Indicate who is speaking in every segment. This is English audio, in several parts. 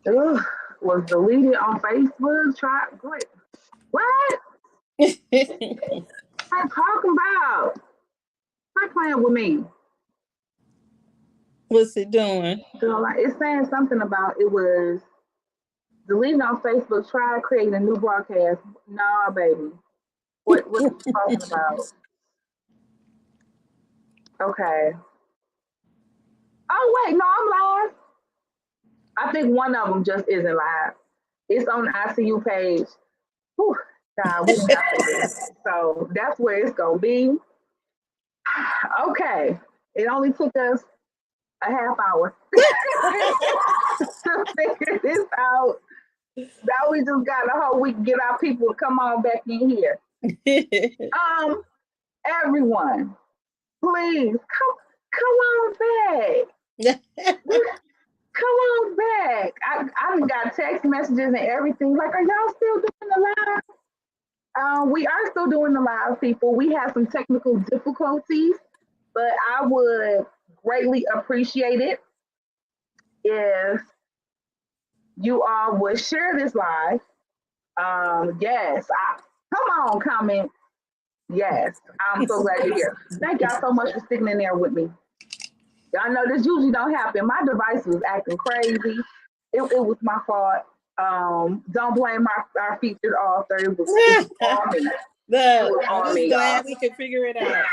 Speaker 1: Ugh, was deleted on Facebook. Try what? I'm talking about. Stop playing with me.
Speaker 2: What's it doing?
Speaker 1: So like it's saying something about it was deleted on Facebook. Try creating a new broadcast. Nah, baby. What are you talking about? Okay. Oh wait, no, I'm live. I think one of them just isn't live. It's on the EyeCU page. Whew, God, we got this. So that's where it's gonna be. Okay. It only took us a half hour to figure this out. Now we just got a whole week to get our people to come on back in here. Um, Everyone, please come on back. Come on back. I done got text messages and everything. Like, are y'all still doing the live? We are still doing the live, people. We have some technical difficulties, but I would greatly appreciate it if you all would share this live. Yes, come on, comment. Yes, I'm so glad you're here. Thank y'all so much for sticking in there with me. Y'all know this usually don't happen. My device was acting crazy. It was my fault. Don't blame our featured author. It was all me.
Speaker 2: I'm just glad we could figure it out.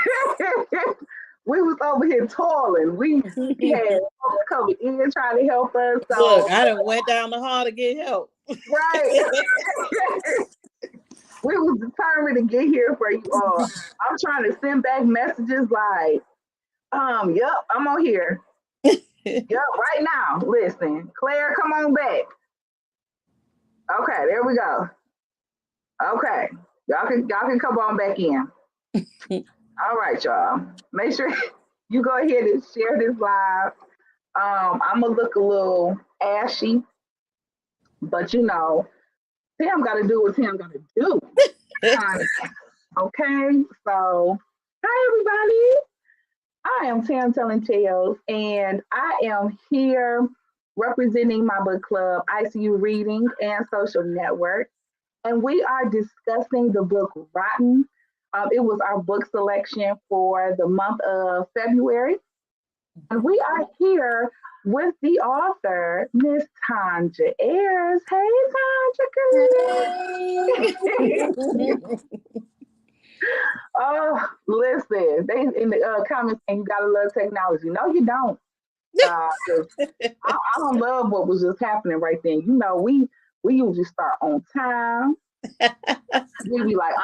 Speaker 1: We was over here toiling. We had folks coming in trying to help us. So
Speaker 2: look, I done went down the hall to get help.
Speaker 1: Right. We was determined to get here for you all. I'm trying to send back messages like, yep, I'm on here. Yep, right now. Listen, Claire, come on back. Okay, there we go. Okay. Y'all can come on back in. All right, y'all. Make sure you go ahead and share this live. I'm gonna look a little ashy, but Tim gotta do what Tim gotta do. Okay, so hi everybody. I am Tam Telling Tales, and I am here representing my book club, EyeCU Reading and Social Network, and we are discussing the book Rotten. It was our book selection for the month of February, and we are here with the author, Miss Tonja Ayers. Hey, Tonja. Oh, listen, they in the comments saying you gotta love technology. No, you don't. I don't love what was just happening right then. We usually start on time. We be like,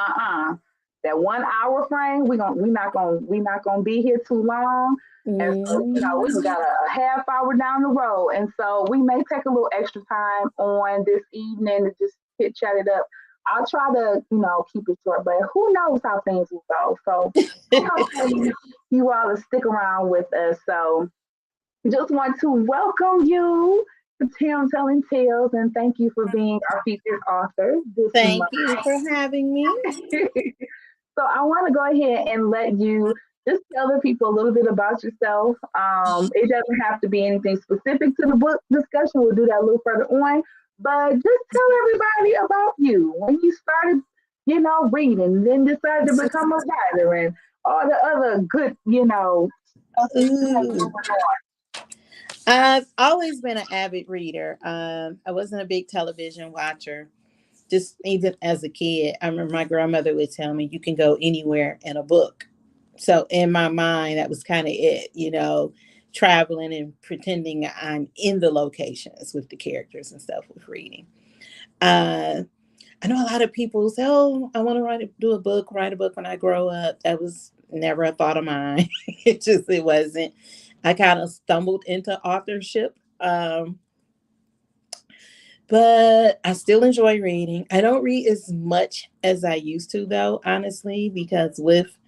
Speaker 1: that 1 hour frame, we not gonna be here too long. And so, we got a half hour down the road. And so we may take a little extra time on this evening to just chit chat it up. I'll try to, keep it short, but who knows how things will go. So hopefully you all will stick around with us. So just want to welcome you to Tam Telling Tales, and thank you for being our featured author this
Speaker 2: Thank
Speaker 1: month.
Speaker 2: you for having me.
Speaker 1: So I want to go ahead and let you just tell the people a little bit about yourself. It doesn't have to be anything specific to the book discussion. We'll do that a little further on. But just tell everybody about you. When you started, reading, then decided to become a writer and all the other good, stuff that you have going on.
Speaker 2: I've always been an avid reader. I wasn't a big television watcher. Just even as a kid, I remember my grandmother would tell me, you can go anywhere in a book. So in my mind, that was kind of it, traveling and pretending I'm in the locations with the characters and stuff with reading. I know a lot of people say, oh, I want to write a book when I grow up. That was never a thought of mine. It wasn't. I kind of stumbled into authorship. But I still enjoy reading. I don't read as much as I used to, though, honestly, because with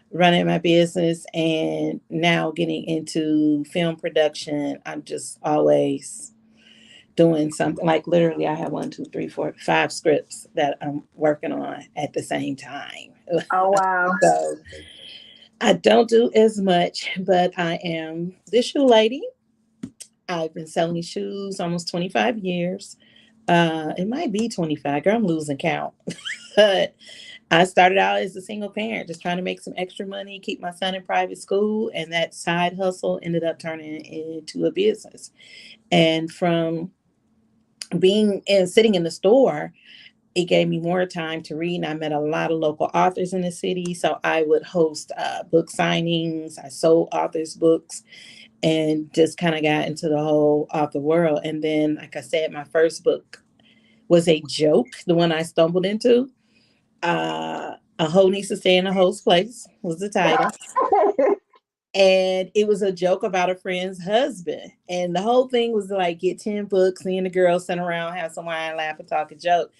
Speaker 2: running my business and now getting into film production, I'm just always doing something. Like literally, I have 1, 2, 3, 4, 5 scripts that I'm working on at the same time.
Speaker 1: Oh, wow.
Speaker 2: So I don't do as much, but I am this shoe lady. I've been selling shoes almost 25 years. It might be 25. Girl, I'm losing count. But I started out as a single parent, just trying to make some extra money, keep my son in private school. And that side hustle ended up turning into a business. And from being and sitting in the store, it gave me more time to read. And I met a lot of local authors in the city. So I would host book signings. I sold authors' books and just kind of got into the whole author world. And then, like I said, my first book was a joke, the one I stumbled into. A hoe needs to stay in a hoe's place was the title. And it was a joke about a friend's husband. And the whole thing was like get 10 books, me and the girls sit around, have some wine, laugh, and talk a joke.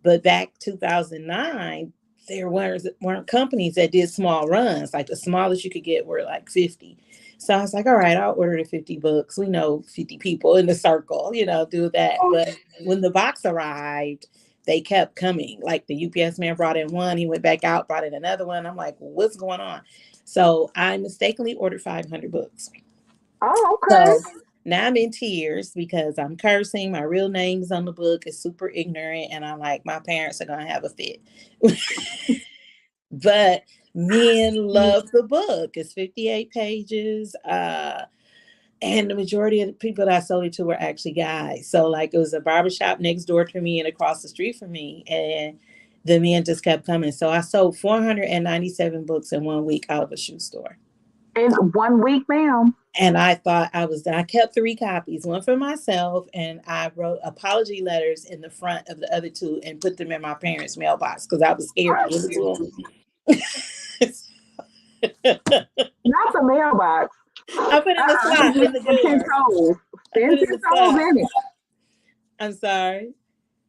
Speaker 2: But back 2009, there weren't companies that did small runs. Like the smallest you could get were like 50. So I was like, all right, I'll order the 50 books. We know 50 people in the circle, do that. But when the box arrived, they kept coming. Like the UPS man brought in one, he went back out, brought in another one. I'm like, what's going on? So I mistakenly ordered 500 books.
Speaker 1: Oh, okay.
Speaker 2: So now I'm in tears because I'm cursing. My real name's on the book. It's super ignorant. And I'm like, my parents are going to have a fit. But men love the book. It's 58 pages. And the majority of the people that I sold it to were actually guys. So like it was a barbershop next door to me and across the street from me. And the men just kept coming. So I sold 497 books in 1 week out of a shoe store.
Speaker 1: In 1 week, ma'am.
Speaker 2: And I thought I kept 3 copies, one for myself, and I wrote apology letters in the front of the other 2 and put them in my parents' mailbox because I was scared to give it to them.
Speaker 1: Not the mailbox.
Speaker 2: I put in the slot in the door.
Speaker 1: 10 toes. 10 toes in it.
Speaker 2: I'm sorry.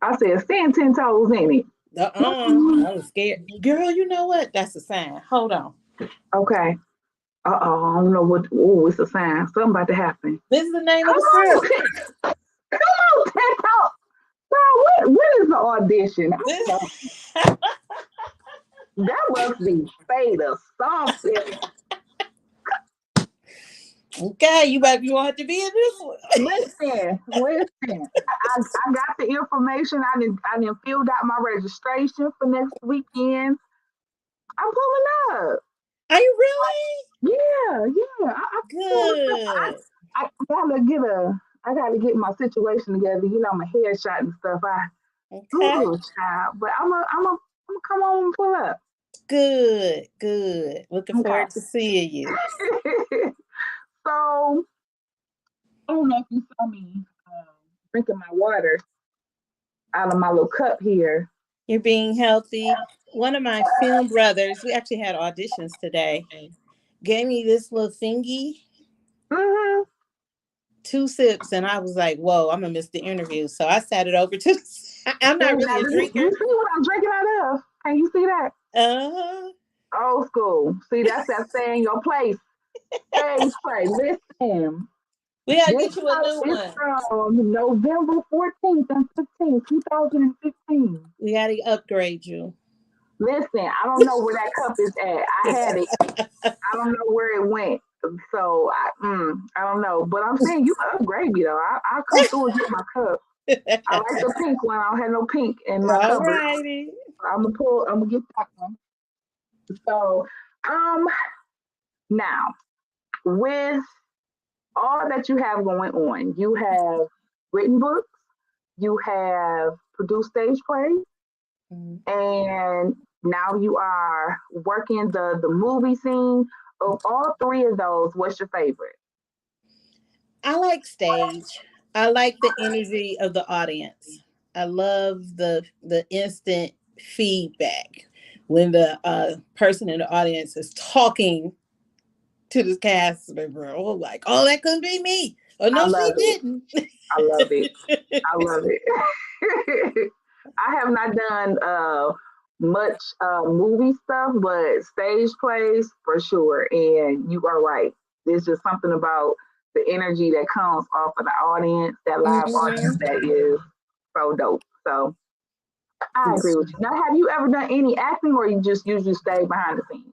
Speaker 1: I said, send 10 toes in it.
Speaker 2: I was scared. Girl, you know what? That's a sign. Hold on.
Speaker 1: Okay. I don't know what. Oh, it's a sign. Something about to happen.
Speaker 2: This is the name of the script.
Speaker 1: Come on, 10 toes. Girl, what is the audition? That must be fate or something.
Speaker 2: Okay, you want to be in this one.
Speaker 1: Listen. I got the information. I didn't filled out my registration for next weekend. I'm pulling up.
Speaker 2: Are you really?
Speaker 1: Yeah.
Speaker 2: Good.
Speaker 1: I gotta get my situation together. My headshot and stuff. Child, but I'm gonna come on and pull up.
Speaker 2: Good. Looking forward to seeing you.
Speaker 1: So, I don't know if you saw me drinking my water out of my little cup here.
Speaker 2: You're being healthy. One of my film brothers, we actually had auditions today, gave me this little thingy.
Speaker 1: Mm-hmm.
Speaker 2: 2 sips, and I was like, whoa, I'm going to miss the interview. So I sat it over to I'm not really a drinker.
Speaker 1: You see what I'm drinking out of? Can you see that?
Speaker 2: Uh-huh.
Speaker 1: Old school. See, that's that stay in your place. Stage play. Listen.
Speaker 2: We got to get you a new one.
Speaker 1: It's from November 14th and 15th, 2015.
Speaker 2: We got to upgrade you.
Speaker 1: Listen, I don't know where that cup is at. I had it. I don't know where it went. So, I don't know. But I'm saying you can upgrade me, though. I'll come through and get my cup. I like the pink one. I don't have no pink in my cupboard.
Speaker 2: Righty.
Speaker 1: I'm gonna get that one. So, now, with all that you have going on, you have written books, you have produced stage plays, and now you are working the movie scene. Of all 3 of those, what's your favorite?
Speaker 2: I like stage. I like the energy of the audience. I love the instant feedback when the person in the audience is talking to the cast member. Oh, like, oh, that couldn't be me. Oh, no, she didn't.
Speaker 1: I love it. I love it. I have not done much movie stuff, but stage plays for sure. And you are right. There's just something about the energy that comes off of the audience, that live audience, that is so dope. So I agree with you. Now, have you ever done any acting, or you just usually stay behind the scenes?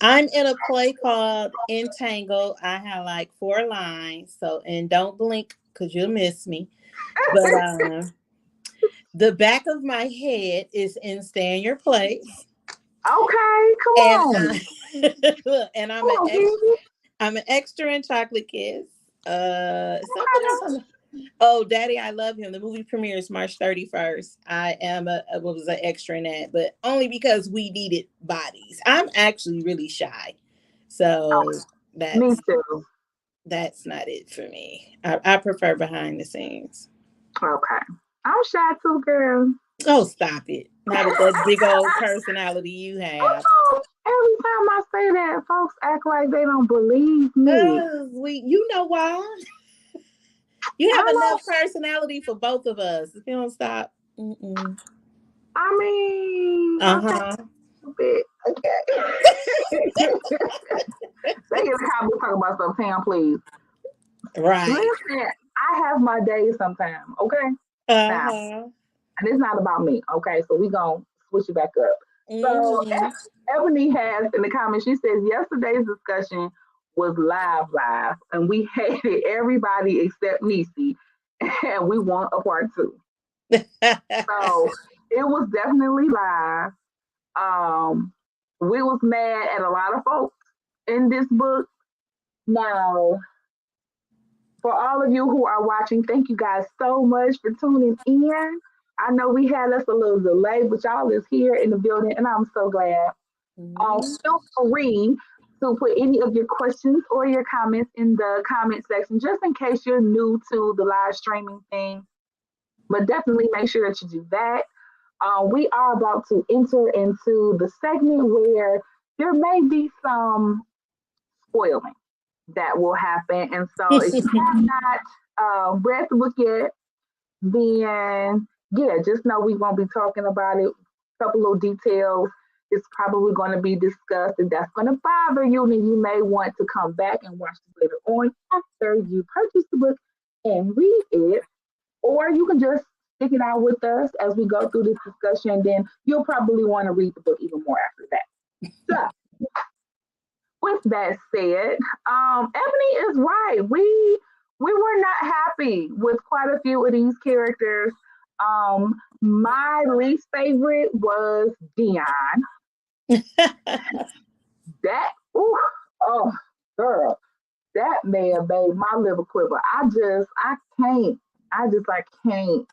Speaker 2: I'm in a play called Entangle. I have like 4 lines, so and don't blink because you'll miss me. But the back of my head is in Stay in Your Place,
Speaker 1: Okay, come
Speaker 2: and
Speaker 1: on.
Speaker 2: and
Speaker 1: Come on, baby.
Speaker 2: I'm an extra in Chocolate Kiss. Something else.
Speaker 1: Okay.
Speaker 2: Oh, Daddy, I Love Him. The movie premieres March 31st. I am was an extra in that, but only because we needed bodies. I'm actually really shy, so
Speaker 1: Oh, me
Speaker 2: that's
Speaker 1: too.
Speaker 2: that's not it for me. I prefer behind the scenes.
Speaker 1: Okay. I'm shy too, girl.
Speaker 2: Oh, stop it! Not with that big old personality you have.
Speaker 1: Every time I say that, folks act like they don't believe me.
Speaker 2: You know why? You have
Speaker 1: I
Speaker 2: enough
Speaker 1: know.
Speaker 2: personality for both of us. If you don't stop. Mm-mm.
Speaker 1: I mean, okay,
Speaker 2: Uh-huh.
Speaker 1: a bit. Okay. They get a copy talking about stuff, Tam, please.
Speaker 2: Right.
Speaker 1: Listen, I have my days sometimes, okay? Now,
Speaker 2: Uh-huh.
Speaker 1: and it's not about me, okay? So we gonna switch it back up. So
Speaker 2: Mm-hmm.
Speaker 1: Ebony has in the comments, she says yesterday's discussion was live, and we hated everybody except Nisi, and we want a part two. So it was definitely live. Um, we was mad at a lot of folks in this book. Now, for all of you who are watching, thank you guys so much for tuning in. I know we had us a little delay, but y'all is here in the building, and I'm so glad.
Speaker 2: Mhm.
Speaker 1: Feel free to put any of your questions or your comments in the comment section, just in case you're new to the live streaming thing. But definitely make sure that you do that. We are about to enter into the segment where there may be some spoiling that will happen. And so if you have not read the book yet, then yeah, just know we won't be talking about it. A couple of details is probably going to be discussed, and that's going to bother you. And you may want to come back and watch this later on after you purchase the book and read it, or you can just stick it out with us as we go through this discussion. Then you'll probably want to read the book even more after that. So, with that said, Ebony is right. We were not happy with quite a few of these characters. My least favorite was Dion. That ooh, oh girl, that man made my liver quiver. I can't. I just I can't.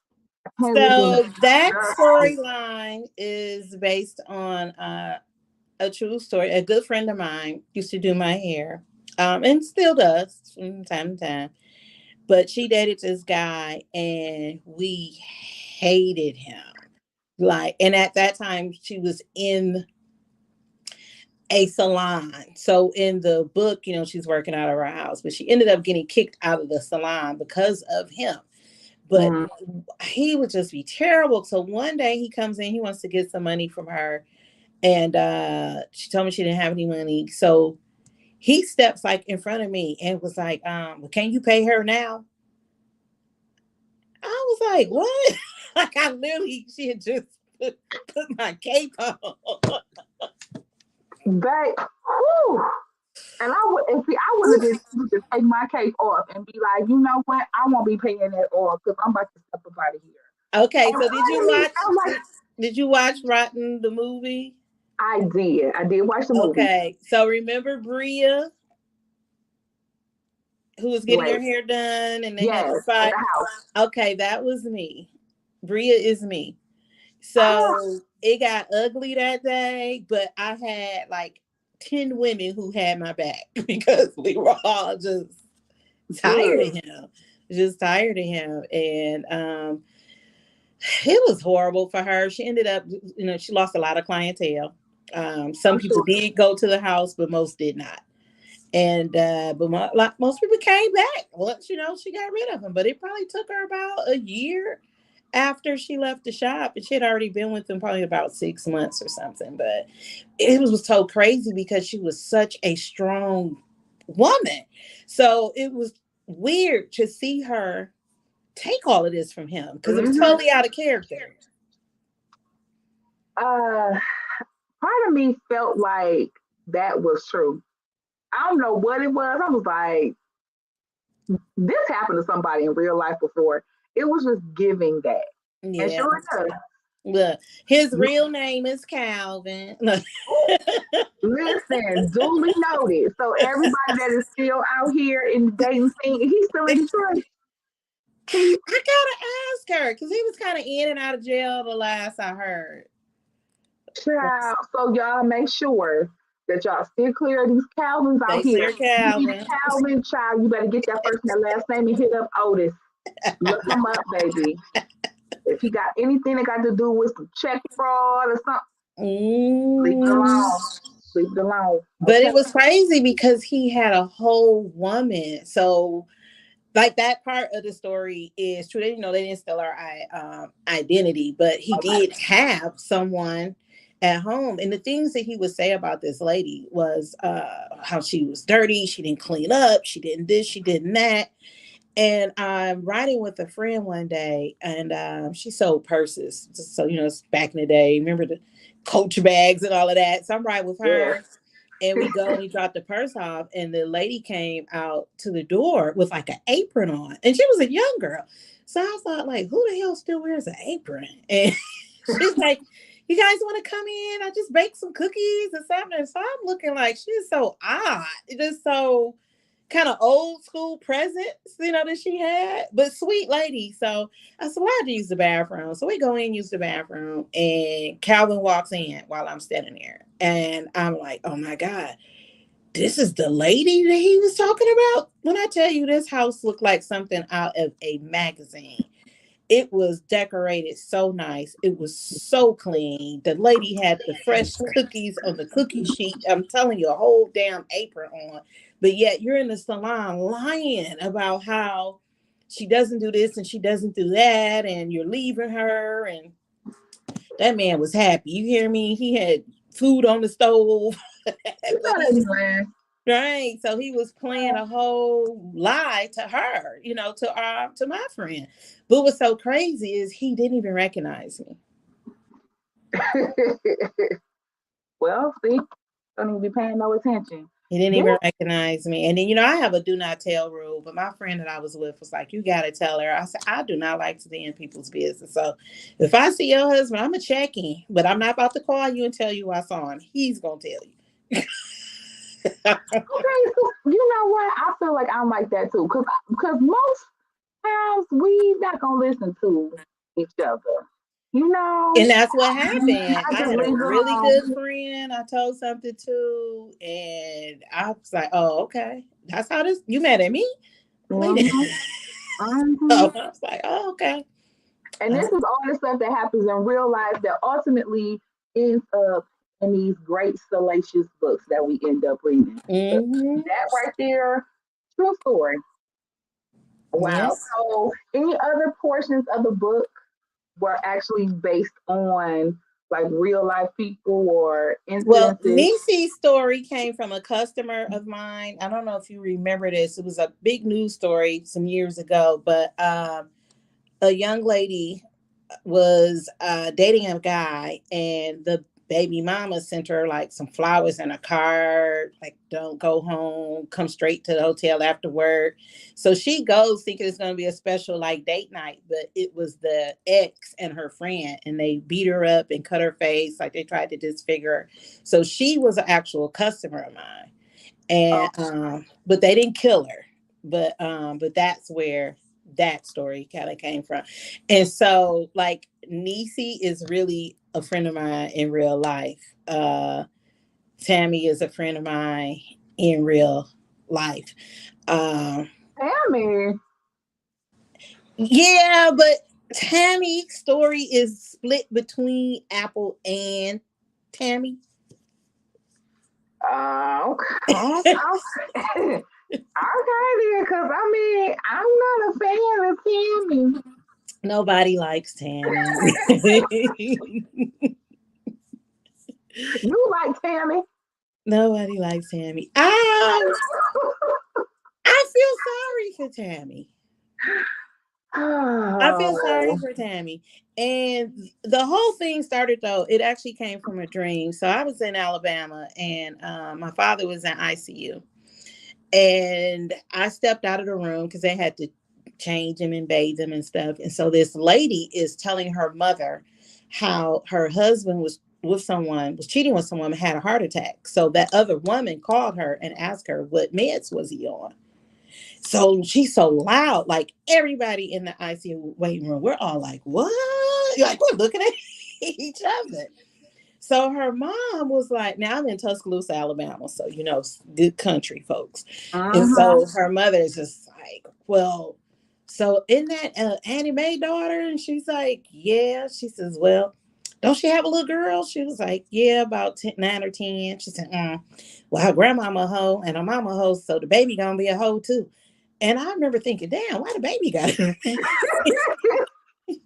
Speaker 1: I can't with Dion.
Speaker 2: So that storyline is based on a true story. A good friend of mine used to do my hair, and still does from time to time. But she dated this guy, and we hated him. Like, and at that time, she was in a salon. So in the book, she's working out of her house, but she ended up getting kicked out of the salon because of him. But
Speaker 1: Mm,
Speaker 2: he would just be terrible. So one day he comes in, he wants to get some money from her, and she told me she didn't have any money. So he steps like in front of me and was like, well, can you pay her now? I was like, what? Like I literally, she had just put my cape on.
Speaker 1: they, whew. And I would, and see, I would have been able to take my cape off and be like, you know what? I won't be paying that off because I'm about to step up out of here.
Speaker 2: Okay,
Speaker 1: And
Speaker 2: so
Speaker 1: part of me felt like
Speaker 2: did you watch Rotten the movie?
Speaker 1: I did. I did watch the movie.
Speaker 2: Okay, so remember Bria, who was getting her
Speaker 1: Wait,
Speaker 2: hair done and they had
Speaker 1: yes,
Speaker 2: the
Speaker 1: at
Speaker 2: fight?
Speaker 1: the house.
Speaker 2: Okay, that was me. Bria is me.
Speaker 1: Ah,
Speaker 2: So it got ugly that day, but I had like 10 women who had my back because we were all just tired
Speaker 1: good.
Speaker 2: of him. Just tired of him. And it was horrible for her. She ended up, she lost a lot of clientele. Some
Speaker 1: I'm
Speaker 2: people
Speaker 1: sure.
Speaker 2: did go to the house, but most did not. And but like most people came back once she got rid of him. But it probably took her about a year after she left the shop, and she had already been with him probably about 6 months or something. But it was so crazy because she was such a strong woman. So it was weird to see her take all of this from him because it was
Speaker 1: Hmm.
Speaker 2: totally out of character.
Speaker 1: Part of me felt like that was true. I don't know what it was. I was like, this happened to somebody in real life before. It was just giving that. And
Speaker 2: Yeah.
Speaker 1: sure enough,
Speaker 2: Look, his real name is Calvin.
Speaker 1: listen, duly noted. So everybody that is still out here in the dating scene, he's still in Detroit.
Speaker 2: I gotta ask her because he was kind of in and out of jail the last I heard.
Speaker 1: Child. So y'all make sure that y'all still clear of these Calvins
Speaker 2: They
Speaker 1: out here.
Speaker 2: clear
Speaker 1: You need a
Speaker 2: Calvin.
Speaker 1: Calvin, child. You better get that first and that last name and hit up Otis. Look him up, baby. If he got anything that got to do with some check fraud or something, leave it
Speaker 2: Mm.
Speaker 1: alone. Leave it alone.
Speaker 2: But
Speaker 1: Okay.
Speaker 2: it was crazy because he had a whole woman. So, like that part of the story is true. They, they didn't steal our identity, but he did have someone at home. And the things that he would say about this lady was how she was dirty. She didn't clean up. She didn't this. She didn't that. And I'm riding with a friend one day, and she sold purses. So, it's back in the day. Remember the Coach bags and all of that. So I'm riding with
Speaker 1: Yeah.
Speaker 2: her, and we go and we drop the purse off, and the lady came out to the door with like an apron on, and she was a young girl. So I thought, like, who the hell still wears an apron? And she's like, "You guys want to come in? I just baked some cookies or something." So I'm looking like she's so odd, just so kind of old school presence, that she had, but sweet lady. So I said, well, I had to use the bathroom. So we go in, use the bathroom, and Calvin walks in while I'm standing there. And I'm like, oh my God, this is the lady that he was talking about? When I tell you this house looked like something out of a magazine. It was decorated so nice. It was so clean. The lady had the fresh cookies on the cookie sheet. I'm telling you, a whole damn apron on. But yet you're in the salon lying about how she doesn't do this and she doesn't do that, and you're leaving her. And that man was happy. You hear me? He had food on the stove. Right. So he was playing a whole lie to her, to my friend. But what's so crazy is he didn't even recognize me.
Speaker 1: Well, see, don't even be paying no attention.
Speaker 2: He didn't even recognize me. And then, I have a do not tell rule, but my friend that I was with was like, you got to tell her. I said, I do not like to be in people's business. So if I see your husband, I'm going to check in, but I'm not about to call you and tell you I saw him. He's going to tell you.
Speaker 1: Okay, so you know what? I feel like I'm like that too, because most times we not gonna listen to each other,
Speaker 2: And that's what happened. I had a really
Speaker 1: alone.
Speaker 2: good friend I told something to, and I was like, oh, okay. That's how this, you mad at me? Wait. So I was like, oh, okay.
Speaker 1: And this is all the stuff that happens in real life that ultimately ends up in these great salacious books that we end up reading.
Speaker 2: Mm-hmm.
Speaker 1: That right there, true story. Wow.
Speaker 2: Yes.
Speaker 1: So, any other portions of the book were actually based on like real life people or
Speaker 2: Well,
Speaker 1: incidences?
Speaker 2: Nisi's story came from a customer of mine. I don't know if you remember this. It was a big news story some years ago, but a young lady was dating a guy, and the baby mama sent her like some flowers and a card, like, don't go home, come straight to the hotel after work. So she goes thinking it's going to be a special like date night, but it was the ex and her friend, and they beat her up and cut her face, like they tried to disfigure her. So she was an actual customer of mine, and but they didn't kill her. But that's where that story kind of came from. And so, like, Nisi is really a friend of mine in real life. Tammy is a friend of mine in real life.
Speaker 1: Tammy.
Speaker 2: Yeah, but Tammy's story is split between Apple and Tammy.
Speaker 1: Okay. Okay, then, because I mean, I'm not a fan of Tammy.
Speaker 2: Nobody likes Tammy.
Speaker 1: You like Tammy?
Speaker 2: Nobody likes Tammy. I feel sorry for Tammy. I feel sorry
Speaker 1: Oh.
Speaker 2: for Tammy. And the whole thing started, though, it actually came from a dream. So I was in Alabama, and my father was in ICU. And I stepped out of the room because they had to change him and bathe him and stuff. And so this lady is telling her mother how her husband was with someone, was cheating with someone, and had a heart attack. So that other woman called her and asked her what meds was he on. So she's so loud, like everybody in the ICU waiting room, we're all like, what? Like, we're looking at each other. So her mom was like, now I'm in Tuscaloosa, Alabama. So, good country folks. And
Speaker 1: Uh-huh.
Speaker 2: so her mother is just like, well, so isn't that Annie Mae daughter? And she's like, yeah. She says, well, don't she have a little girl? She was like, yeah, about 9 or 10. She said, well, her grandmama a hoe and her mama a hoe. So the baby going to be a hoe too. And I remember thinking, damn, why the baby got it?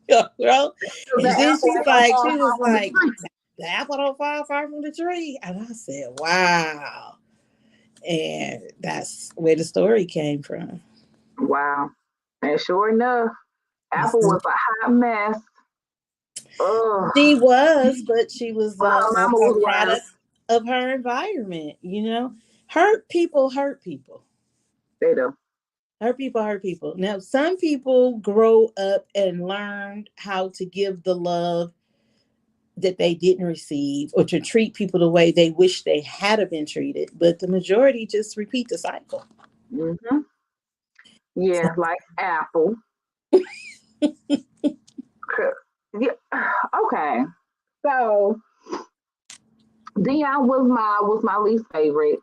Speaker 2: Girl. And
Speaker 1: The
Speaker 2: then
Speaker 1: apple
Speaker 2: she's
Speaker 1: ain't gonna
Speaker 2: like,
Speaker 1: fall
Speaker 2: she was
Speaker 1: far from the
Speaker 2: like,
Speaker 1: tree.
Speaker 2: the apple don't fall far from the tree. And I said, wow. And that's where the story came from.
Speaker 1: Wow. And sure enough, Apple
Speaker 2: Mhm.
Speaker 1: was a hot mess. Oh,
Speaker 2: She was, but she was
Speaker 1: but her mama
Speaker 2: a
Speaker 1: was worse.
Speaker 2: product of her environment, Hurt people hurt people.
Speaker 1: They do.
Speaker 2: Hurt people hurt people. Now, some people grow up and learn how to give the love that they didn't receive or to treat people the way they wish they had been treated, but the majority just repeat the cycle.
Speaker 1: Hmm. Yeah, like Apple. Yeah. Okay. So Dion was my least favorite.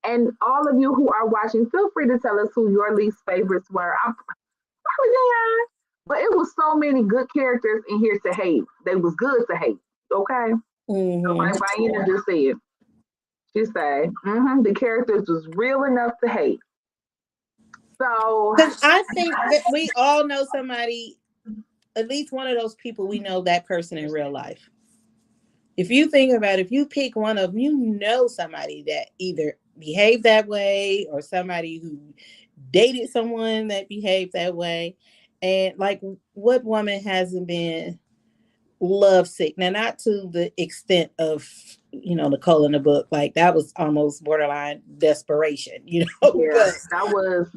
Speaker 1: And all of you who are watching, feel free to tell us who your least favorites were. I'm probably Dion, but it was so many good characters in here to hate. They was good to hate. Okay. So
Speaker 2: Hmm.
Speaker 1: like Diana just said, she said, the characters was real enough to hate. So
Speaker 2: Because I think that we all know somebody, at least one of those people, we know that person in real life. If you think about it, if you pick one of them, somebody that either behaved that way or somebody who dated someone that behaved that way. And like, what woman hasn't been lovesick? Now, not to the extent of, Nicole in the book, like that was almost borderline desperation,
Speaker 1: yeah,
Speaker 2: but
Speaker 1: that was.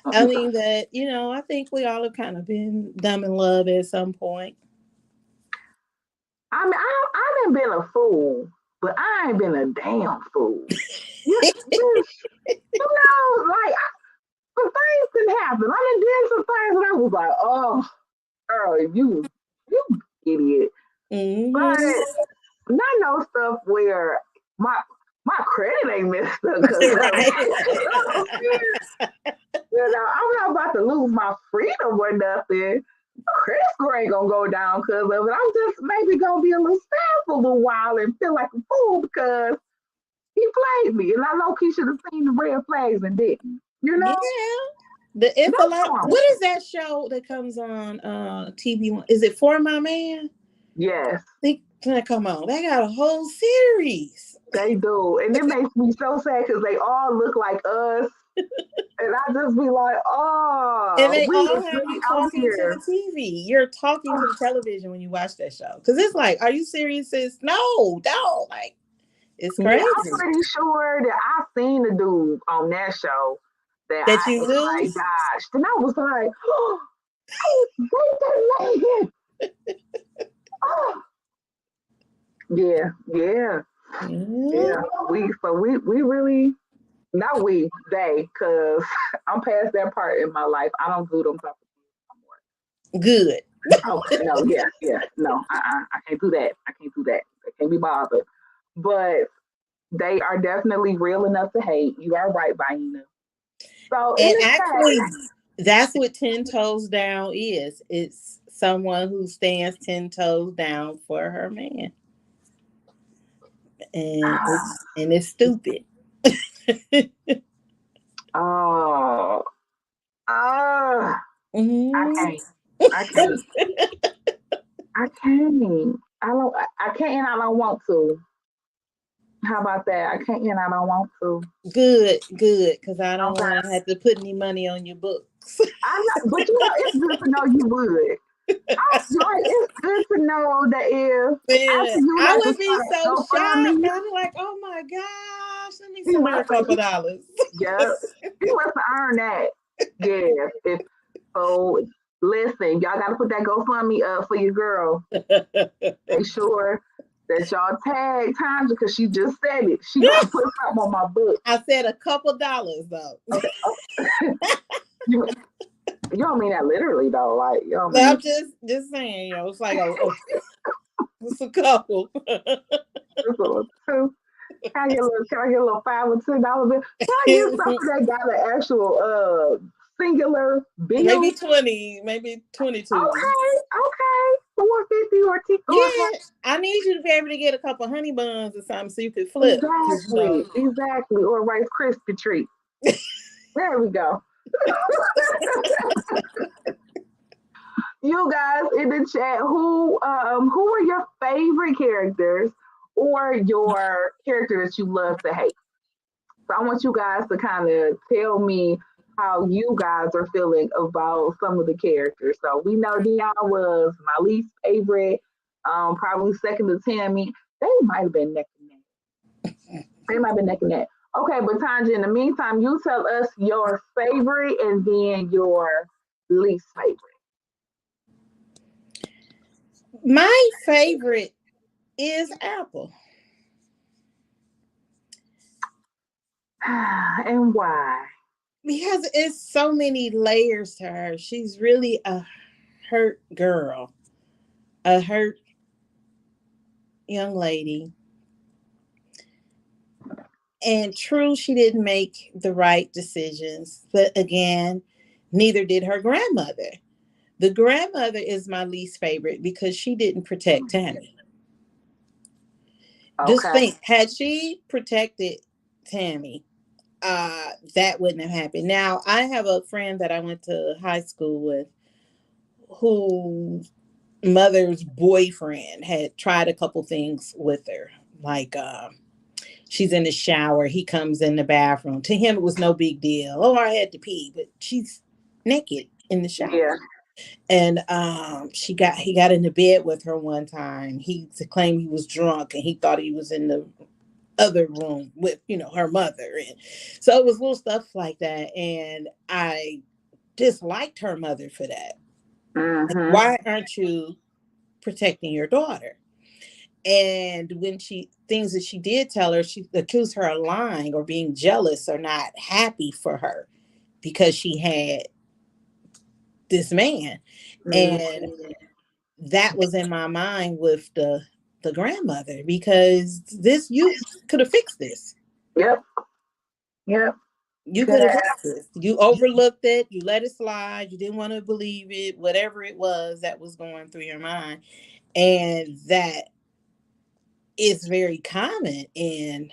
Speaker 2: I mean that, I think we all have kind of been dumb in love at some point.
Speaker 1: I mean, I done been a fool, but I ain't been a damn fool. Like some things can happen. I done did some things and I was like, oh, girl, you idiot.
Speaker 2: Hmm.
Speaker 1: But not no stuff where my my credit ain't messed up because
Speaker 2: Right.
Speaker 1: I'm not about to lose my freedom or nothing. Credit score ain't gonna go down because of it. I'm just maybe gonna be a little sad for a little while and feel like a fool because he played me, and I know he should have seen the red flags and didn't. You
Speaker 2: Yeah.
Speaker 1: know,
Speaker 2: It's a
Speaker 1: that's
Speaker 2: lot.
Speaker 1: normal.
Speaker 2: What is that show that comes on TV? Is it For My Man?
Speaker 1: Yes,
Speaker 2: Think can I come on? They got a whole series.
Speaker 1: they do, and it makes me so sad because they all look like us, and I just be like,
Speaker 2: And
Speaker 1: oh,
Speaker 2: they
Speaker 1: we
Speaker 2: all
Speaker 1: was
Speaker 2: have
Speaker 1: really
Speaker 2: you
Speaker 1: out
Speaker 2: talking to
Speaker 1: here.
Speaker 2: the TV. You're talking to the television when you watch that show. Because it's like, are you serious, sis? No, don't. Like, it's
Speaker 1: Yeah,
Speaker 2: crazy.
Speaker 1: I'm pretty sure that I seen the dude on that show that
Speaker 2: That
Speaker 1: I
Speaker 2: you
Speaker 1: had
Speaker 2: knew?
Speaker 1: like dodged, and I was like, oh, they didn't make it. Oh, yeah, yeah,
Speaker 2: Mhm.
Speaker 1: yeah. We really not we they because I'm past that part in my life. I don't do them type of things
Speaker 2: Good.
Speaker 1: no more. Okay, no, yeah, yeah, no, I can't do that. I can't do that. I can't be bothered. But they are definitely real enough to hate. You are right, Baina. So in
Speaker 2: And
Speaker 1: this
Speaker 2: actually,
Speaker 1: case,
Speaker 2: that's what 10 toes down is. It's someone who stands 10 toes down for her man. And it's stupid.
Speaker 1: oh, I
Speaker 2: Mhm.
Speaker 1: can't. I can't. I can't. I don't. I can't. And I don't want to. How about that? I can't, and I don't want to.
Speaker 2: Good, because I don't
Speaker 1: Okay.
Speaker 2: want to have to put any money on your books.
Speaker 1: I know, but it's good to know you would. Like, it's good to know that if after
Speaker 2: Man,
Speaker 1: you
Speaker 2: I
Speaker 1: let the
Speaker 2: would be so shocked.
Speaker 1: GoFundMe,
Speaker 2: I'm like, oh my gosh, let me
Speaker 1: he
Speaker 2: send her a
Speaker 1: must
Speaker 2: couple dollars.
Speaker 1: yeah, he must have earned that. Yeah. If so, listen, y'all got to put that GoFundMe up for your girl. Make sure that y'all tag Tonja because she just said it. She gonna put something on my book.
Speaker 2: I said a couple dollars though.
Speaker 1: Okay. You, you don't mean that literally though, like you don't
Speaker 2: I'm
Speaker 1: mean.
Speaker 2: just saying, it's like it's a couple.
Speaker 1: Just a little two. Can I get a little $5 or $10 bill? Can I get something that got an actual singular
Speaker 2: Maybe
Speaker 1: bill?
Speaker 2: 20, maybe 22.
Speaker 1: Okay. 450 or okay.
Speaker 2: Yeah, I need you to be able to get a couple honey buns or something so you could flip.
Speaker 1: Exactly. Or a Rice Krispie treat. There we go. You guys in the chat, who are your favorite characters or your character that you love to hate? So I want you guys to kind of tell me how you guys are feeling about some of the characters. So we know Dion was my least favorite, probably second to Tammy. They might have been neck and neck. They might have been neck and neck. Okay, but Tanja, in the meantime, you tell us your favorite and then your least favorite.
Speaker 2: My favorite is Apple.
Speaker 1: And why?
Speaker 2: Because it's so many layers to her. She's really a hurt girl, a hurt young lady. And true, she didn't make the right decisions. But again, neither did her grandmother. The grandmother is my least favorite because she didn't protect Tammy. Just
Speaker 1: Okay.
Speaker 2: think, had she protected Tammy, that wouldn't have happened. Now, I have a friend that I went to high school with whose mother's boyfriend had tried a couple things with her. Like, she's in the shower, he comes in the bathroom. To him, it was no big deal. Oh, I had to pee, but she's naked in the shower.
Speaker 1: Yeah.
Speaker 2: And he got into bed with her one time. He claimed he was drunk and he thought he was in the other room with her mother, and so it was little stuff like that. And I disliked her mother for that. Like,
Speaker 1: Mm-hmm.
Speaker 2: why aren't you protecting your daughter? And when things that she did tell her, she accused her of lying or being jealous or not happy for her because she had this man.
Speaker 1: Mm-hmm.
Speaker 2: And that was in my mind with the grandmother, because you could have fixed this.
Speaker 1: Yep. Yep.
Speaker 2: You could have fixed this. You overlooked it. You let it slide. You didn't want to believe it. Whatever it was that was going through your mind. And that is very common in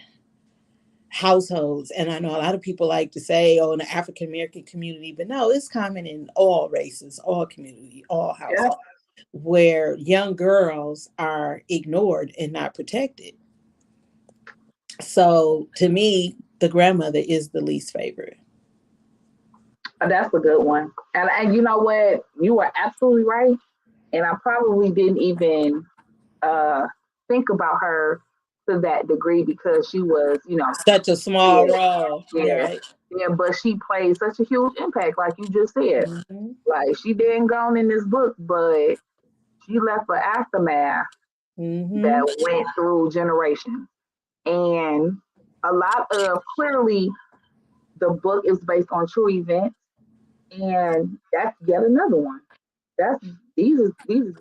Speaker 2: households. And I know a lot of people like to say, oh, in the African American community, but no, it's common in all races, all community, all households, where young girls are ignored and not protected. So to me, the grandmother is the least favorite.
Speaker 1: That's a good one. And you know what? You are absolutely right. And I probably didn't even uh, think about her to that degree because she was,
Speaker 2: Such a small
Speaker 1: yeah,
Speaker 2: role.
Speaker 1: yeah,
Speaker 2: Right.
Speaker 1: yeah. But she played such a huge impact, like you just said.
Speaker 2: Mm-hmm.
Speaker 1: Like she didn't go on in this book, but she left an aftermath
Speaker 2: Mm-hmm.
Speaker 1: that went through generations. And a lot of clearly the book is based on true events, and that's yet another one. That's these is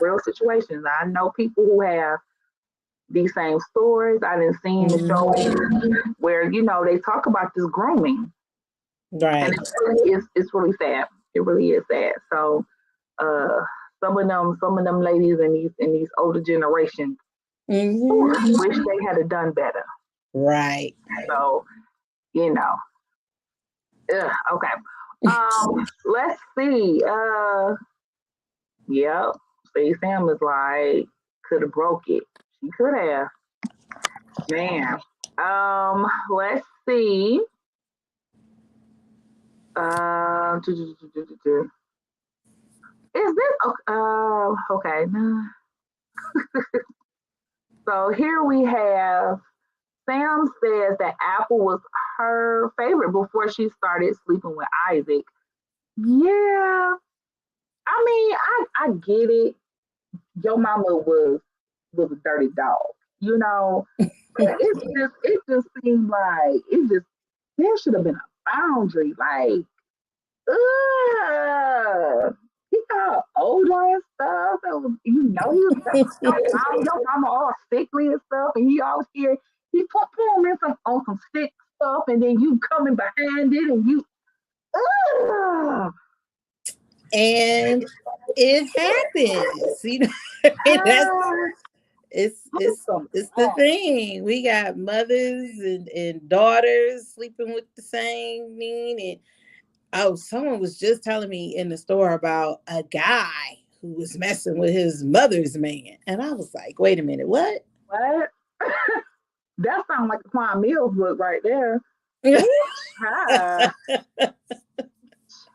Speaker 1: real situations. I know people who have these same stories. I didn't see the show where they talk about this grooming, and
Speaker 2: Right.
Speaker 1: it's really sad. It really is sad. So uh, some of them ladies in these older generations wish they had done better.
Speaker 2: Right.
Speaker 1: So you know, okay. Let's see. Yep. See, Sam is like could have broke it. She could have. Man, Let's see. Is this okay? So here we have Sam says that Apple was her favorite before she started sleeping with Isaac. Yeah, I mean, I get it. Your mama was a dirty dog, you know. But it just seemed like there should have been a boundary. Like, he got older and stuff. It was, he was your mama all sickly and stuff, and he always here. He put him in on some sick stuff, and then you coming behind it, and you, ugh.
Speaker 2: And it happens, that's it's the thing. We got mothers and daughters sleeping with the same mean. And someone was just telling me in the store about a guy who was messing with his mother's man, and I was like, wait a minute, what?
Speaker 1: That sounds like a Prime Mills book right there.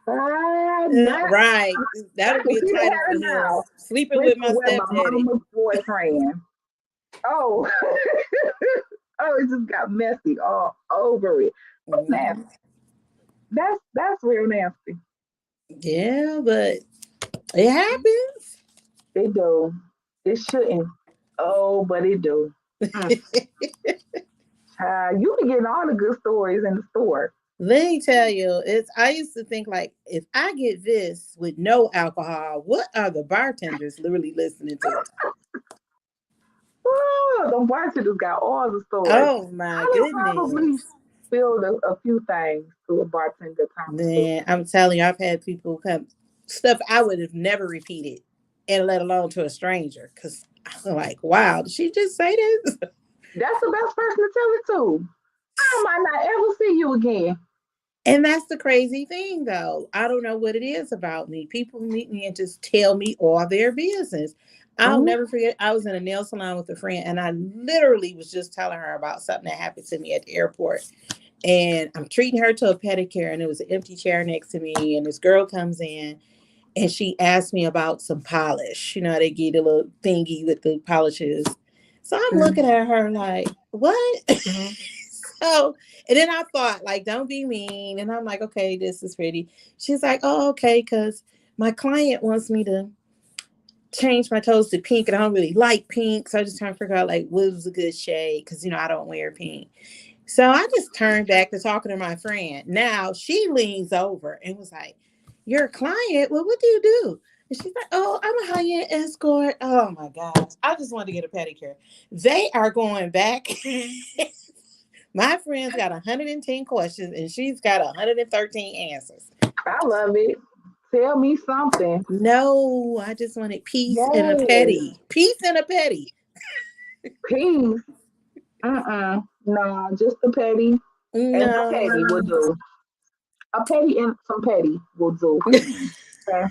Speaker 2: Right. That'll be a title for him. Sleeping with my stepdaddy.
Speaker 1: My boyfriend. Oh. Oh, it just got messy all over it. Nasty. That's real nasty.
Speaker 2: Yeah, but it happens.
Speaker 1: It do. It shouldn't. Oh, but it do. You be getting all the good stories in the store.
Speaker 2: Let me tell you, I used to think like, if I get this with no alcohol, what are the bartenders literally listening to?
Speaker 1: Oh, the bartenders got all the stories.
Speaker 2: Oh my goodness!
Speaker 1: Probably spilled a few things to a bartender.
Speaker 2: Man, I'm telling you, I've had people come stuff I would have never repeated, and let alone to a stranger, because I'm like, wow, did she just say this?
Speaker 1: That's the best person to tell it to. I might not ever see you again.
Speaker 2: And that's the crazy thing, though. I don't know what it is about me. People meet me and just tell me all their business. I'll never forget. I was in a nail salon with a friend, and I literally was just telling her about something that happened to me at the airport. And I'm treating her to a pedicure, and there was an empty chair next to me. And this girl comes in, and she asked me about some polish. You know, they get a little thingy with the polishes. So I'm looking at her like, what? So, and then I thought, like, don't be mean. And I'm like, okay, this is pretty. She's like, oh, okay, because my client wants me to change my toes to pink, and I don't really like pink. So I just trying to figure out, like, what was a good shade, because, I don't wear pink. So I just turned back to talking to my friend. Now she leans over and was like, you're a client? Well, what do you do? And she's like, oh, I'm a high-end escort. Oh, my gosh. I just wanted to get a pedicure. They are going back. My friend's got 110 questions, and she's got 113 answers.
Speaker 1: I love it. Tell me something.
Speaker 2: No, I just wanted peace and a petty. Peace and a petty.
Speaker 1: Peace. No, just a petty. No. And a petty will do. A petty and some petty will do. Okay.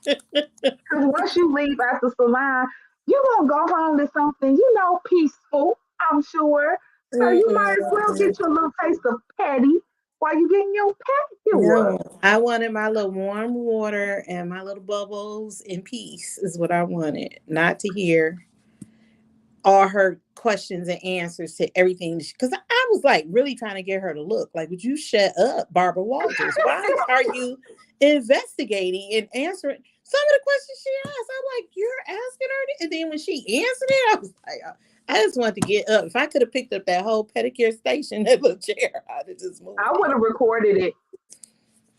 Speaker 1: Because once you leave out the salon, you're going to go home to something, peaceful, I'm sure. So you might as well get your little taste of petty while you're getting your pedicure.
Speaker 2: No, I wanted my little warm water and my little bubbles in peace is what I wanted. Not to hear all her questions and answers to everything. Because I was like really trying to get her to look like, would you shut up, Barbara Walters? Why are you investigating and answering some of the questions she asked? I'm like, you're asking her? And then when she answered it, I was like, I just wanted to get up. If I could have picked up that whole pedicure station, that little chair, I'd have just moved.
Speaker 1: I would have recorded it.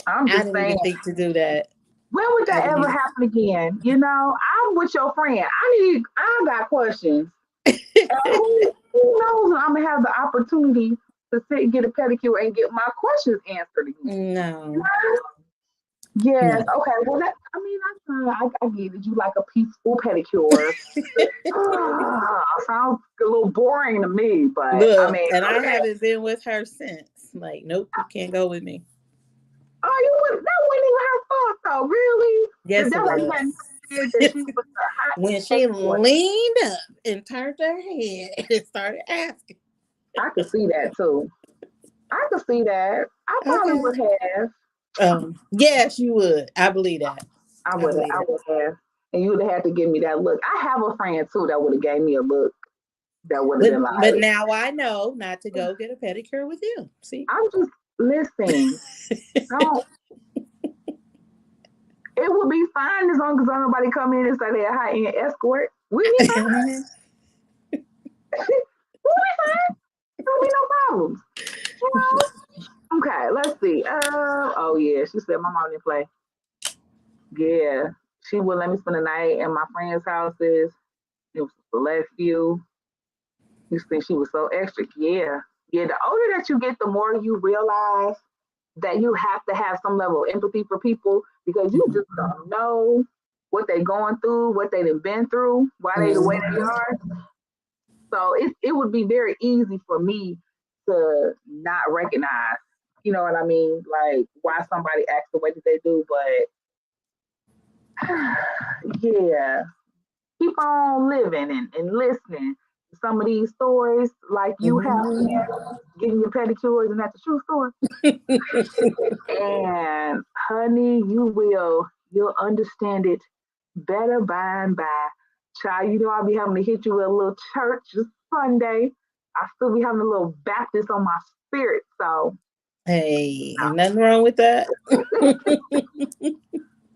Speaker 1: I
Speaker 2: didn't even think to do that.
Speaker 1: When would that ever happen again? I'm with your friend. I got questions. Who knows? I'm gonna have the opportunity to sit and get a pedicure and get my questions answered again.
Speaker 2: No.
Speaker 1: Yes. No. Okay. Well, I get it. You like a peaceful pedicure. Sounds a little boring to me, but
Speaker 2: look, and I haven't been with her since. Like, nope, you can't go with me.
Speaker 1: Oh, that wasn't even her fault, though. Really?
Speaker 2: Yes, it was. When she leaned up and turned her head and started asking.
Speaker 1: I could see that too. I could see that. I probably would have.
Speaker 2: Yes, you would. I believe that.
Speaker 1: I would have. I would have. And you would have had to give me that look. I have a friend too that would have gave me a look that would have been like.
Speaker 2: But now I know not to go get a pedicure with you. See,
Speaker 1: I'm just listening. Don't. It would be fine as long as nobody come in and say they're a high-end escort. We'll be fine. We'll be fine. There'll be no problems. You know? Okay, let's see. Oh yeah, she said my mom didn't play. Yeah, she would let me spend the night at my friends' houses. It was a select few. You think she was so extra? Yeah, yeah. The older that you get, the more you realize that you have to have some level of empathy for people because you just don't know what they're going through, what they've been through, why they the way they are. So it would be very easy for me to not recognize, you know what I mean, like why somebody acts the way that they do. But yeah, keep on living and listening to some of these stories like you have been getting your pedicures and at the shoe store. And honey, you'll understand it better by and by. Child, you know I'll be having to hit you with a little church this Sunday. I still be having a little Baptist on my spirit. So
Speaker 2: hey, ain't nothing wrong with that.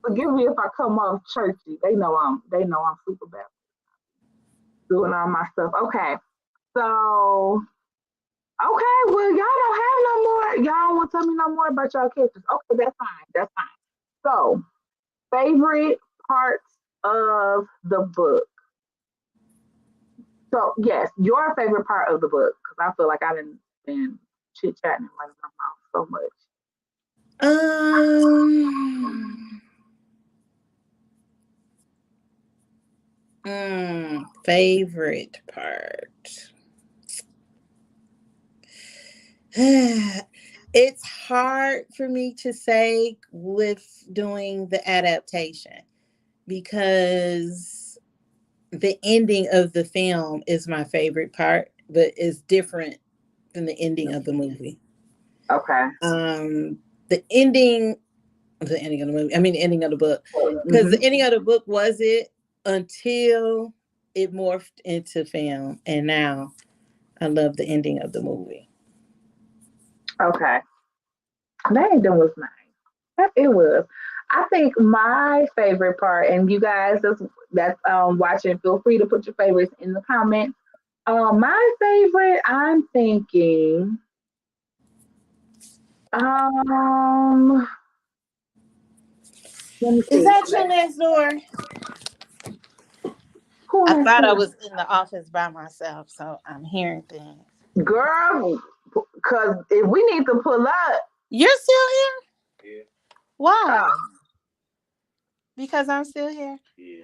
Speaker 1: forgive me if I come off churchy. They know I'm super Baptist. Doing all my stuff. Okay. So okay, well y'all don't have no more. Y'all don't want to tell me no more about y'all characters. Okay, that's fine. That's fine. So favorite parts of the book. So yes, your favorite part of the book, because I feel like I've been chit chatting and running my mouth so much.
Speaker 2: Favorite part. It's hard for me to say with doing the adaptation because the ending of the film is my favorite part, but it's different than the ending of the movie.
Speaker 1: Okay.
Speaker 2: The ending of the movie. I mean, the ending of the book, because the ending of the book was it until it morphed into film, and now I love the ending of the movie.
Speaker 1: Okay. That ending was nice. It was. I think my favorite part, and you guys that's watching, feel free to put your favorites in the comments. My favorite, I'm thinking, let me see.
Speaker 2: Is that your next door? I thought I was in the office by myself, so I'm hearing things.
Speaker 1: Girl, because if we need to pull up.
Speaker 2: You're still here? Yeah. Why? Because I'm still here? Yeah.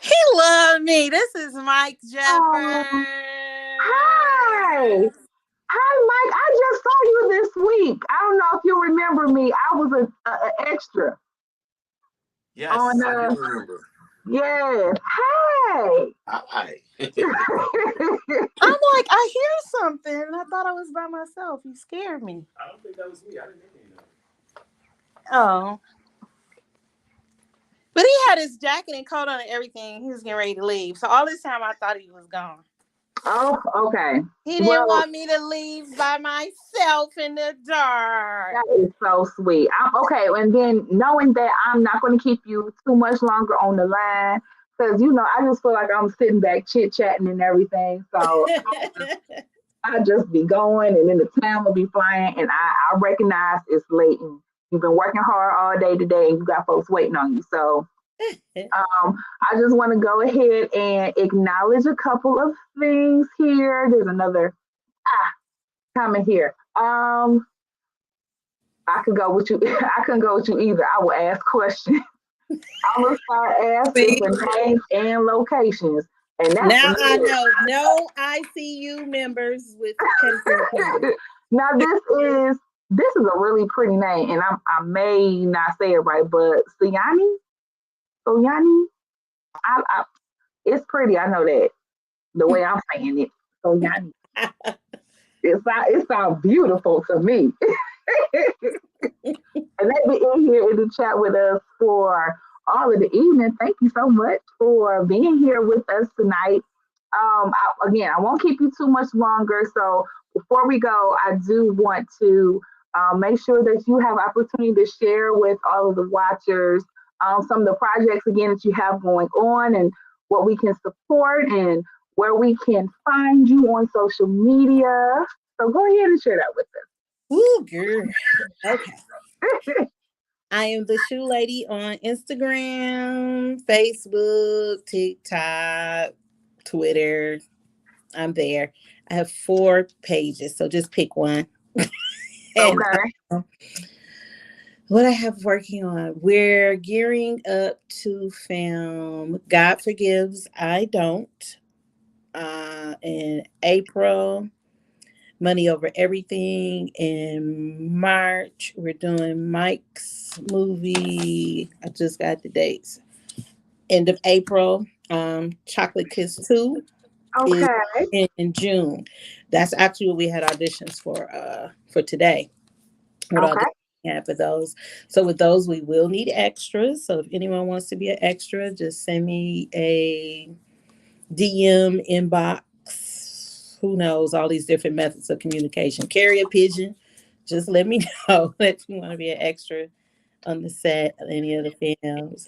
Speaker 2: He loved me. This is Mike Jeffers.
Speaker 1: Hi. Hi, Mike. I just saw you this week. I don't know if you remember me. I was an extra.
Speaker 3: Yes, I do remember.
Speaker 1: Yes. Hey.
Speaker 3: Hi.
Speaker 2: I'm like, I hear something. I thought I was by myself. You scared me.
Speaker 3: I don't think that was me. I didn't hear anything.
Speaker 2: Oh. But he had his jacket and coat on and everything. He was getting ready to leave. So all this time I thought he was gone.
Speaker 1: Oh, okay.
Speaker 2: He didn't want me to leave by myself in the dark.
Speaker 1: That is so sweet. Okay, and then knowing that I'm not going to keep you too much longer on the line, because I just feel like I'm sitting back chit chatting and everything. So I just be going, and then the time will be flying, and I recognize it's late, and you've been working hard all day today, and you got folks waiting on you. So I just want to go ahead and acknowledge a couple of things here. There's another comment here. I could go with you. I couldn't go with you either. I will ask questions. I'm gonna start asking for names and locations. And that's
Speaker 2: now I know no EyeCU members with pedicure.
Speaker 1: Now this is a really pretty name, and I may not say it right, but Soyani, it's pretty. I know that the way I'm saying it. Soyani. It sounds beautiful to me. And they be in here in the chat with us for all of the evening. Thank you so much for being here with us tonight. Again, I won't keep you too much longer. So before we go, I do want to make sure that you have opportunity to share with all of the watchers some of the projects again that you have going on and what we can support and where we can find you on social media. So go ahead and share that with
Speaker 2: Ooh, girl. Okay.
Speaker 1: us.
Speaker 2: I am the Shoe Lady on Instagram, Facebook, TikTok, Twitter. I'm there. I have 4 pages, so just pick one. And
Speaker 1: Okay.
Speaker 2: what I have working on, we're gearing up to film God Forgives, I Don't in April. Money Over Everything in March. We're doing Mike's movie. I just got the dates. End of April. Chocolate Kiss 2 is
Speaker 1: Okay.
Speaker 2: in June. That's actually what we had auditions for today. What
Speaker 1: Okay.
Speaker 2: auditions we have for those. So with those, we will need extras. So if anyone wants to be an extra, just send me a DM, inbox. Who knows all these different methods of communication. Carry a pigeon. Just let me know that you want to be an extra on the set of any of the films.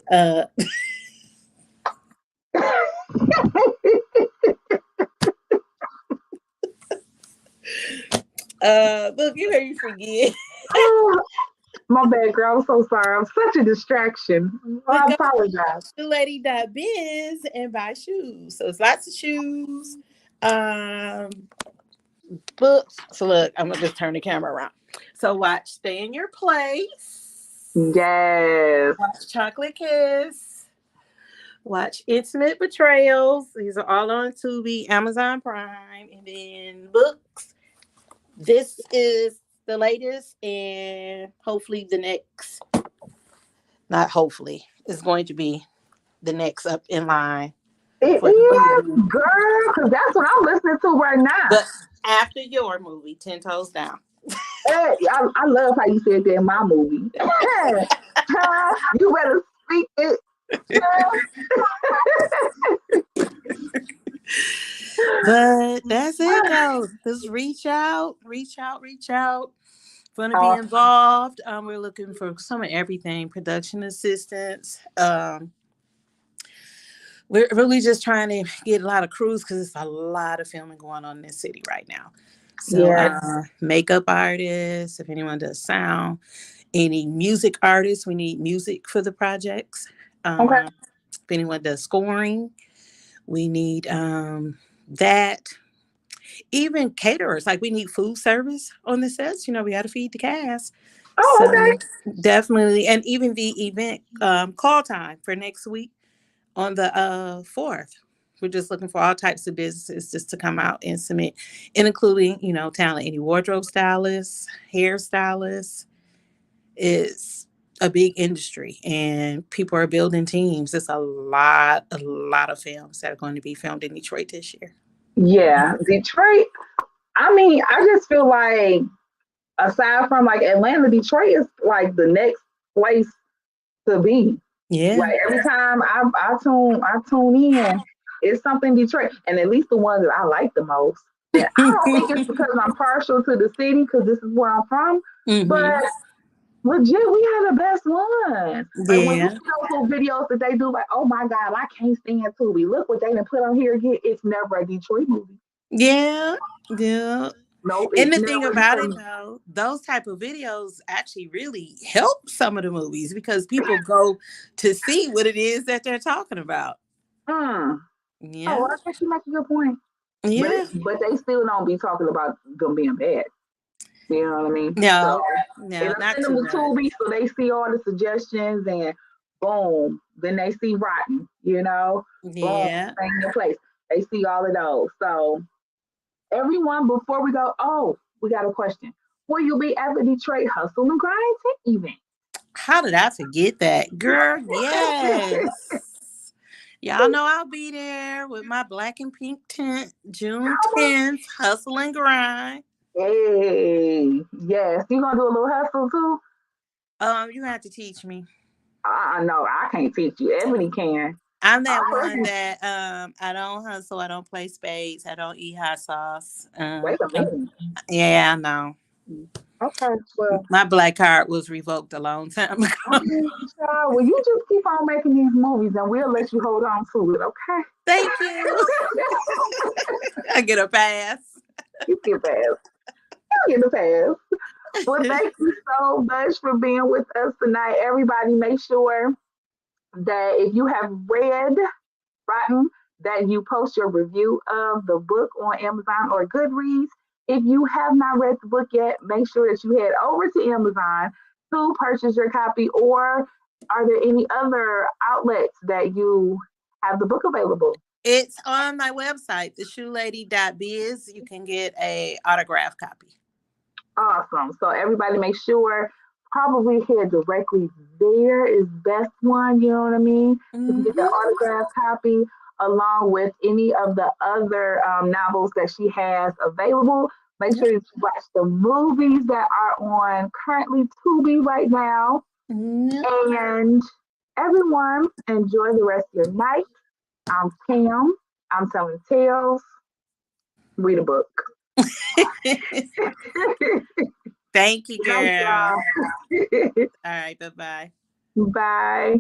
Speaker 2: Look, you forget.
Speaker 1: Oh, my bad, girl. I'm so sorry. I'm such a distraction.
Speaker 2: But
Speaker 1: I
Speaker 2: go
Speaker 1: apologize.
Speaker 2: to shoelady.biz and buy shoes. So it's lots of shoes. Um, books. So look, I'm gonna just turn the camera around. So watch Stay in Your Place.
Speaker 1: Yes.
Speaker 2: Watch Chocolate Kiss. Watch Intimate Betrayals. These are all on Tubi, Amazon Prime, and then books. This is the latest, and hopefully the next. Not hopefully, it's going to be the next up in line
Speaker 1: It
Speaker 2: for the movie.
Speaker 1: is, girl, because that's what I'm listening to right now.
Speaker 2: But after your movie, 10 Toes Down.
Speaker 1: Hey, I love how you said that in my movie. You better speak it.
Speaker 2: But that's it, though. Just reach out, reach out, reach out. Going to be
Speaker 1: Oh,
Speaker 2: involved. We're looking for some of everything, production assistants. We're really just trying to get a lot of crews because it's a lot of filming going on in this city right now. So,
Speaker 1: yeah.
Speaker 2: makeup artists, if anyone does sound, any music artists, we need music for the projects.
Speaker 1: Okay.
Speaker 2: If anyone does scoring, we need that. Even caterers, like we need food service on the sets. We got to feed the cast.
Speaker 1: Oh,
Speaker 2: So
Speaker 1: okay.
Speaker 2: definitely, and even the event call time for next week on the 4th. We're just looking for all types of businesses just to come out and submit, and including, talent, any wardrobe stylists, hairstylists. Is a big industry and people are building teams. It's a lot of films that are going to be filmed in Detroit this year.
Speaker 1: Yeah. Detroit. I mean, I just feel like aside from like Atlanta, Detroit is like the next place to be.
Speaker 2: Yeah.
Speaker 1: Like every time I tune in, it's something Detroit, and at least the ones that I like the most. And I don't think it's because I'm partial to the city because this is where I'm from,
Speaker 2: Mm-hmm.
Speaker 1: but legit, we have the best ones. Like when you
Speaker 2: Yeah.
Speaker 1: see those little videos that they do, like, oh my god, I can't stand Tubi. Look what they done put on here again. It's never a Detroit movie.
Speaker 2: Yeah. Yeah.
Speaker 1: Nope,
Speaker 2: And
Speaker 1: it's
Speaker 2: the
Speaker 1: never
Speaker 2: thing
Speaker 1: a
Speaker 2: about
Speaker 1: Detroit
Speaker 2: it
Speaker 1: movie.
Speaker 2: though, those type of videos actually really help some of the movies because people go to see what it is that they're talking about.
Speaker 1: Mm. Oh,
Speaker 2: Yeah.
Speaker 1: I guess you make a good point. But
Speaker 2: Yeah.
Speaker 1: they still don't be talking about them being bad. You know what I mean? So
Speaker 2: No,
Speaker 1: it'll
Speaker 2: not
Speaker 1: send them
Speaker 2: too
Speaker 1: to
Speaker 2: much.
Speaker 1: Tubi so they see all the suggestions and boom, then they see Rotten, boom,
Speaker 2: Yeah.
Speaker 1: stay in your place. They see all of those. So everyone, before we go, oh, we got a question. Will you be at the Detroit Hustle and Grind event?
Speaker 2: How did I forget that? Girl, yes. Y'all know I'll be there with my black and pink tent, June 10th, hustle and grind.
Speaker 1: Hey, yes. You gonna do a little hustle too?
Speaker 2: You have to teach me.
Speaker 1: No, I can't teach you. Ebony can.
Speaker 2: I'm
Speaker 1: I
Speaker 2: that
Speaker 1: heard
Speaker 2: one
Speaker 1: you.
Speaker 2: that I don't hustle, I don't play spades, I don't eat hot sauce.
Speaker 1: Wait a minute.
Speaker 2: Yeah, I know.
Speaker 1: Okay, well,
Speaker 2: My black card was revoked a long time
Speaker 1: I
Speaker 2: ago.
Speaker 1: mean, child, well, you just keep on making these movies, and we'll let you hold on to it. Okay?
Speaker 2: Thank you. I get a pass.
Speaker 1: You get pass. You get a pass. Well, thank you so much for being with us tonight. Everybody, make sure that if you have read Rotten, that you post your review of the book on Amazon or Goodreads. If you have not read the book yet, make sure that you head over to Amazon to purchase your copy. Or are there any other outlets that you have the book available?
Speaker 2: It's on my website, theshoelady.biz. You can get a autograph copy.
Speaker 1: Awesome. So everybody make sure probably head directly there is best one, you know what I mean? You can get the
Speaker 2: Mm-hmm.
Speaker 1: autograph copy along with any of the other novels that she has available. Make sure that you watch the movies that are on currently Tubi right now.
Speaker 2: Yep.
Speaker 1: And everyone, enjoy the rest of your night. I'm Cam. I'm telling tales. Read a book.
Speaker 2: Thank you,
Speaker 1: Night,
Speaker 2: girl.
Speaker 1: y'all.
Speaker 2: All right, bye-bye.
Speaker 1: Bye.